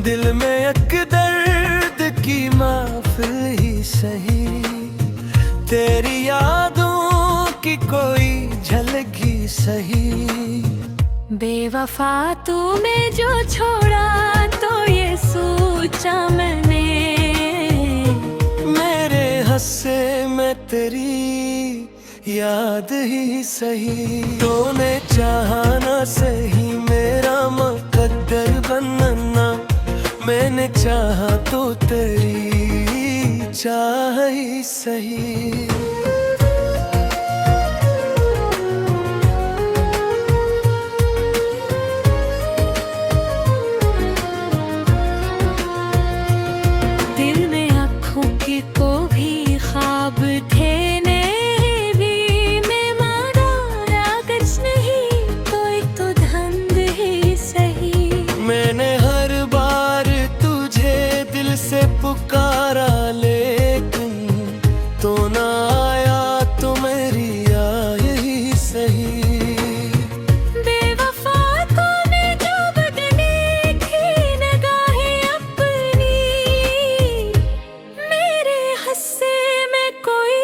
दिल में एक दर्द की महफिल ही सही, तेरी यादों की कोई झलक ही सही। बेवफा तूने जो छोड़ा तो ये सोचा मैंने, मेरे हंसे में तेरी याद ही सही। तूने चाहा ना सही मेरा मुकद्दर बनना, मैंने चाहा तो तेरी चाह ही सही। दिल में आँखों के को भी ख्वाब थे ने भी, मैं माना अगर नहीं तो एक तो धंध ही सही। मैंने हर बार तुझे दिल से पुकारा, लेकिन तो ना आया तो मेरी आय ही सही। बेवफा तूने जो बदली थी निगाहें अपनी, मेरे हंसे में कोई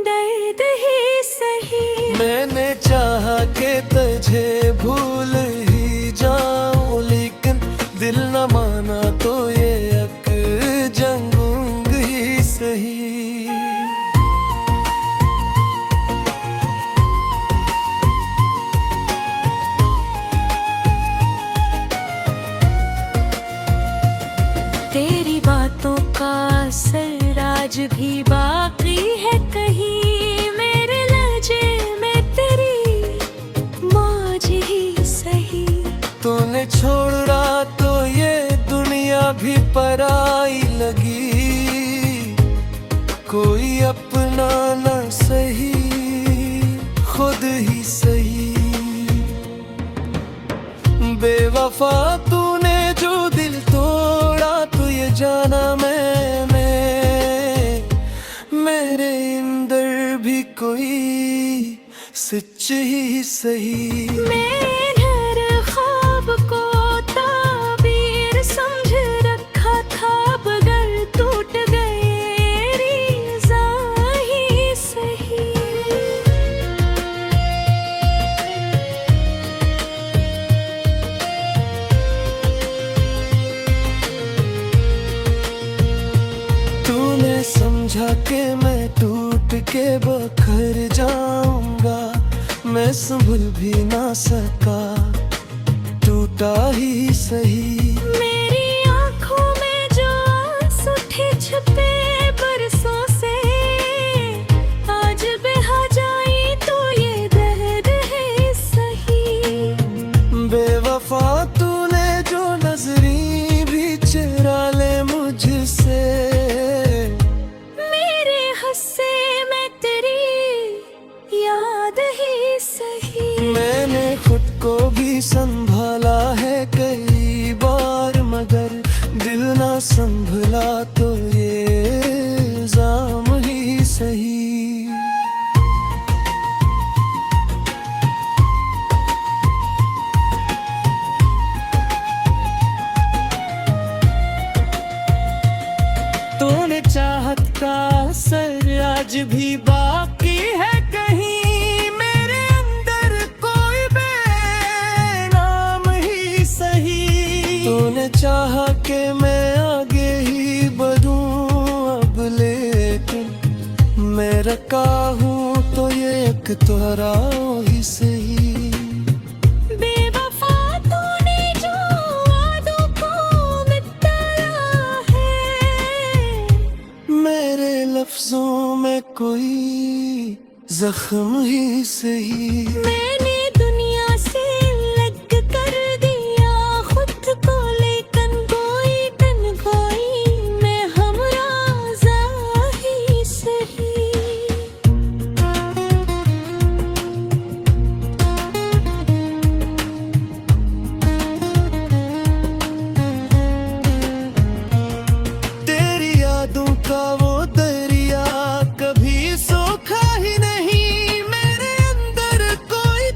दर्द ही सही। मैंने चाहा कि तुझे भूल ही जाऊं, लेकिन दिल न माना तो ये एक जंग ही सही। तेरी बातों का असर आज भी बाकी है कहीं, मेरे लहजे में तेरी मौज ही सही। तूने छोड़ा तो ये दुनिया भी पराई लगी, कोई अपना न सही खुद ही सही। बेवफा तूने जो दिल तोड़ा तो ये जाना मैंने, मेरे अंदर भी कोई सच ही सही। मैं हर ख्वाब को ताबीर समझ रखा था, बगर टूट गए रिज़ा ही सही। तूने समझा कि मैं टूट के बखर जाऊंगा, मैं संभल भी ना सका, टूटा ही सही। मेरी आँखों में जो आंसू थे छुपे बरसों से, आज बहा जाए तो ये दर्द है सही। बेवफा तूने जो नजरी भी चुरा ले मुझसे, मेरे हंसे में तेरी याद ही सही। मैंने खुद को भी संभाला है कई बार, मगर दिल ना संभला तो ये जाम ही सही। तूने चाहत का असर आज भी बाकी है कहीं, मेरे अंदर कोई बेनाम ही सही। तूने चाहा कि मैं आगे ही बढ़ूं अब, लेकिन मैं रखा हूँ तो ये एक तोहरा ही सही। बेवफा तूने जो वादों को मिटाया है, मेरे लफ्जों में कोई जख्म ही सही। मैंने दुनिया से अलग कर दिया खुद को, लेकिन कोई तन्हाई में हमराज़ा ही सही। तेरी यादों का वो दरिया कभी सूखा ही नहीं, मेरे अंदर कोई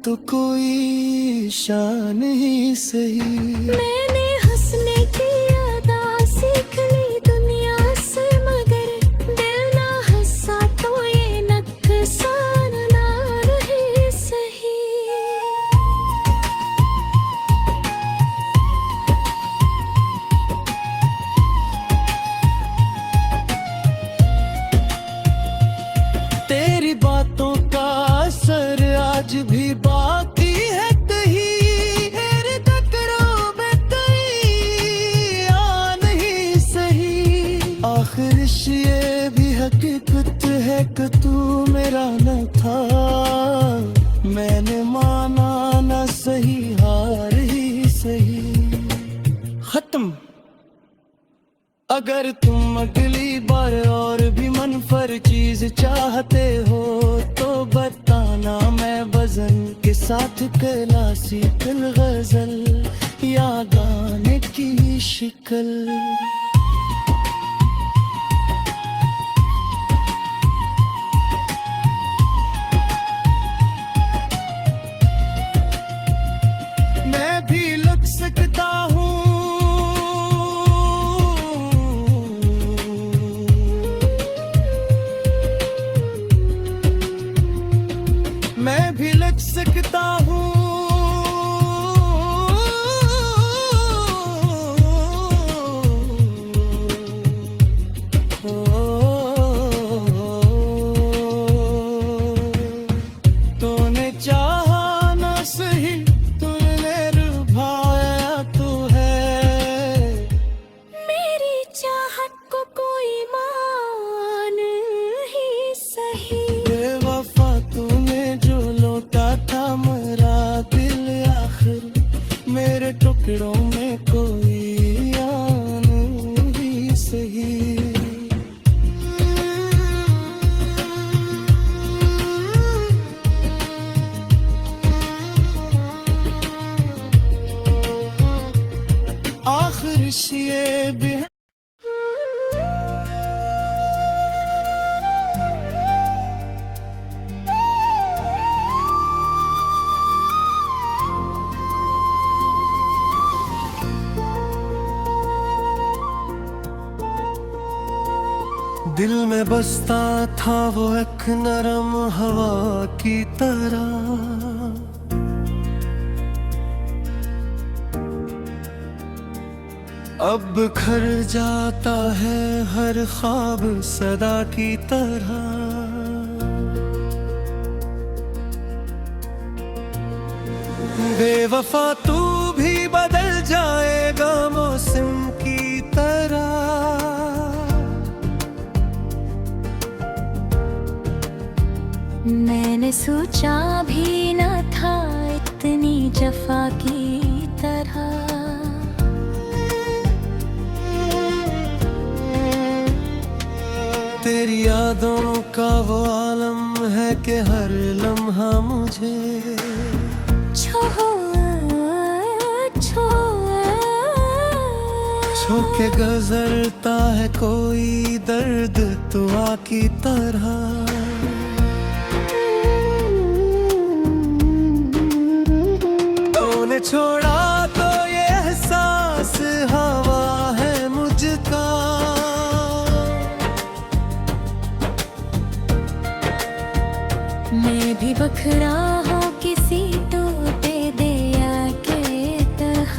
तो कोई शान ही सही। मैंने हंसने की अदा सीख ली दुनिया से, मगर दिल ना हंसा तो ये नुकसान ना रहे सही। तेरी बातों का असर आज भी बाकी है कहीं, तेरे टकराव में कहीं आ नहीं सही। आखिर ये भी हकीकत है कि तू मेरा न था, मैंने माना न सही, हार ही सही। खत्म। अगर तुम अगली बार और भी मनफर चीज चाहते हो तो बताना, मैं वजन के साथ क्लासिकल गजल या गाने की शिकल। मैं भी लग सकता हूँ, मैं भी लग सकता हूँ। तूने चाहा ना सही, तूने रुभाया तो है। मेरी चाहत को कोई मान ही सही। बेवफा तूने जो लौटा था मेरा दिल, आखिर मेरे टुकड़ों में कोई आन ही सही। आखिर ये भी दिल में बसता था वो एक नरम हवा की तरह, अब बिखर जाता है हर ख्वाब सदा की तरह। बेवफा तू भी बदल जाएगा मौसम की तरह। मैंने सोचा भी न था इतनी जफा की तरह। तेरी यादों का वो आलम है कि हर लम्हा मुझे छो के गुजरता है कोई दर्द दुआ की तरह। तूने छोड़ा तो ये एहसास हवा है मुझका, मैं भी बखरा हूँ किसी टूटे दिया के तरह।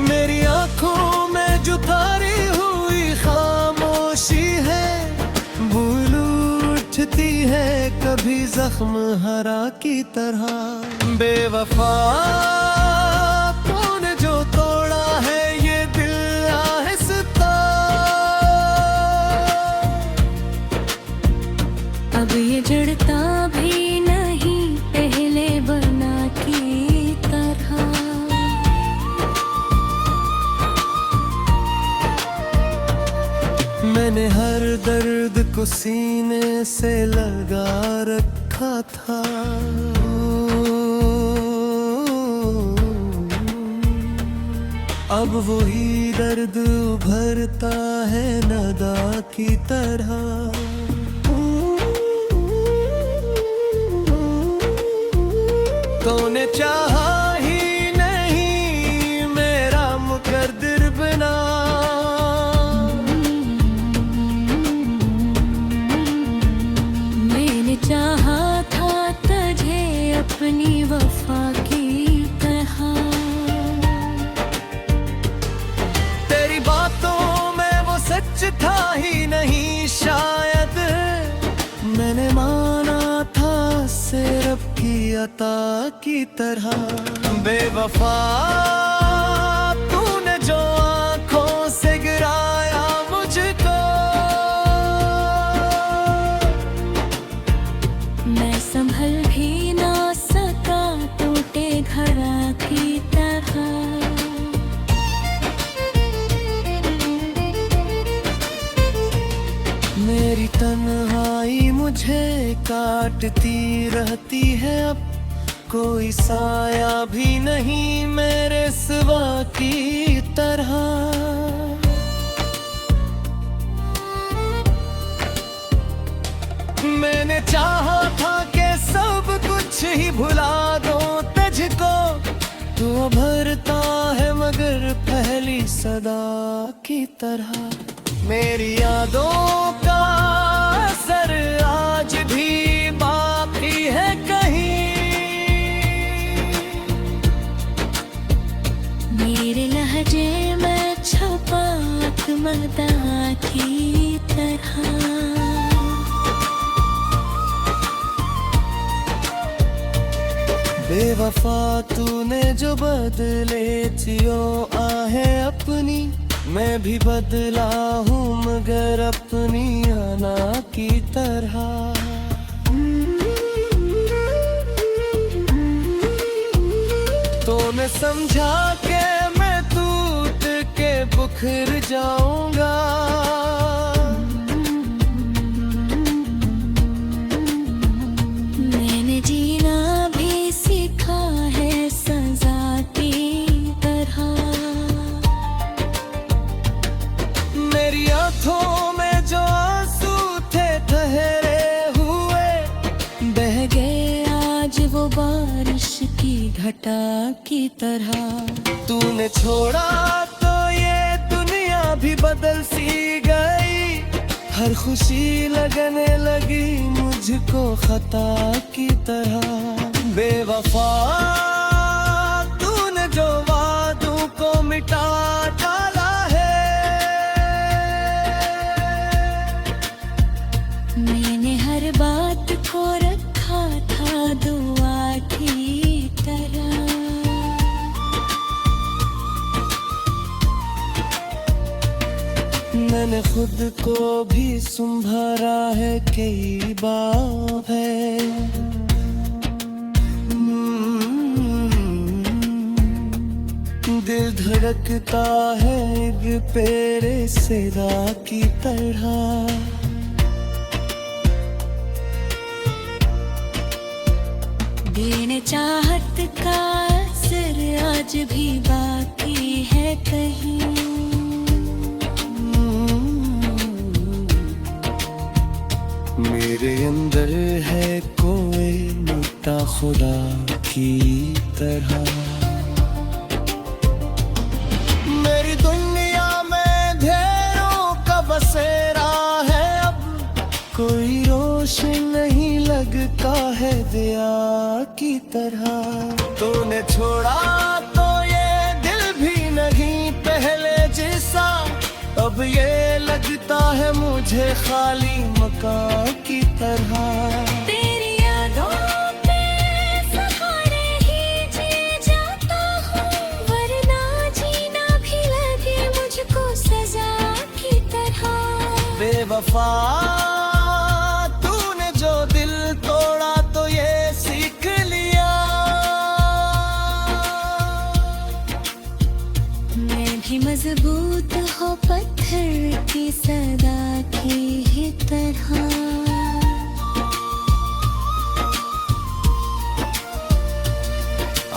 मेरी आंखों में जो तारी हुई खामोशी है, भूल उठती है कभी जख्म हरा की तरह। बेवफा तूने जो तोड़ा है ये दिल आहिस्ता, अब ये जड़ता भी नहीं पहले बना की तरह। मैंने हर दर्द को सीने से लगा रखा था, अब वही दर्द उभरता है नदा की तरह। तूने चाहा ही नहीं मेरा मुकद्दर बना। मैंने चाहा था तुझे अपनी वफा की तरह। तेरी बातों में वो सच था ही नहीं शायद, मैंने माना था सिर्फ की अता की तरह। बेवफा तूने जो आंखों से गिराया मुझको, मैं संभल भी ना सका टूटे घड़ा की तरह। मेरी तन्हाई मुझे काटती रहती है अब, कोई साया भी नहीं मेरे सिवा की तरह। मैंने चाहा था कि सब कुछ ही भुला दो तुझको, तू भरता है मगर पहली सदा की तरह। मेरी यादों का असर आज भी बाकी है कहीं, मेरे लहजे में छपा मदा की तरह। बेवफा तूने जो बदले जियो आहे अपनी, मैं भी बदला हूँ मगर अपनी अना की तरह। तूने समझा के मैं टूट के बुखर जाऊंगा, मैंने जीना भी सीखा है सजा की तरह। मेरी आंखों में जो आंसू थे ठहरे हुए, बह गए आज वो बारिश की घटा की तरह। तूने छोड़ा तो ये दुनिया भी बदल सी गई, हर खुशी लगने लगी मुझको खता की तरह। बेवफा तूने जो वादों को मिटा डाला है, मैंने हर बात को रखा था दुआ की तरह। मैंने खुद को भी संभाला है कई बार है, दिल धड़कता है एक पेरे सेदा की तरह। बेने चाहत का असर आज भी बाकी है कहीं, मेरे अंदर है कोई मिटा खुदा की तरह। मेरी दुनिया में अंधेरों का बसेरा है अब, कोई रोशन नहीं लगता है दिया की तरह। तूने छोड़ा तो ये दिल भी नहीं पहले जैसा, अब ये लगता है मुझे खाली मकान की तरह। तेरी यादों पे सहारे ही जी जाता हूँ, वरना जीना भी लगे मुझको सजा की तरह। बेवफा तूने जो दिल तोड़ा तो ये सीख लिया, मैं भी मजबूत हो पत्थर की सदा की ही तरह।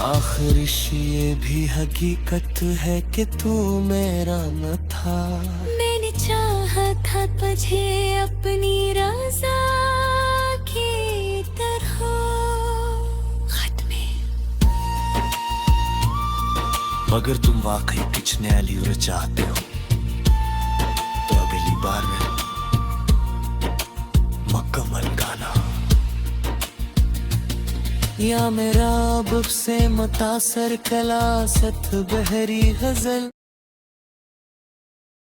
आखिर ये भी हकीकत है कि तू मेरा न था। मैंने चाहा था तुझे अपनी रज़ा की तरह। खत में अगर तुम वाकई कुछ नया लियो चाहते हो तो अगली बार में मुकम्मल गाना या मेरा अब से मुतासर कला सत बहरी गजल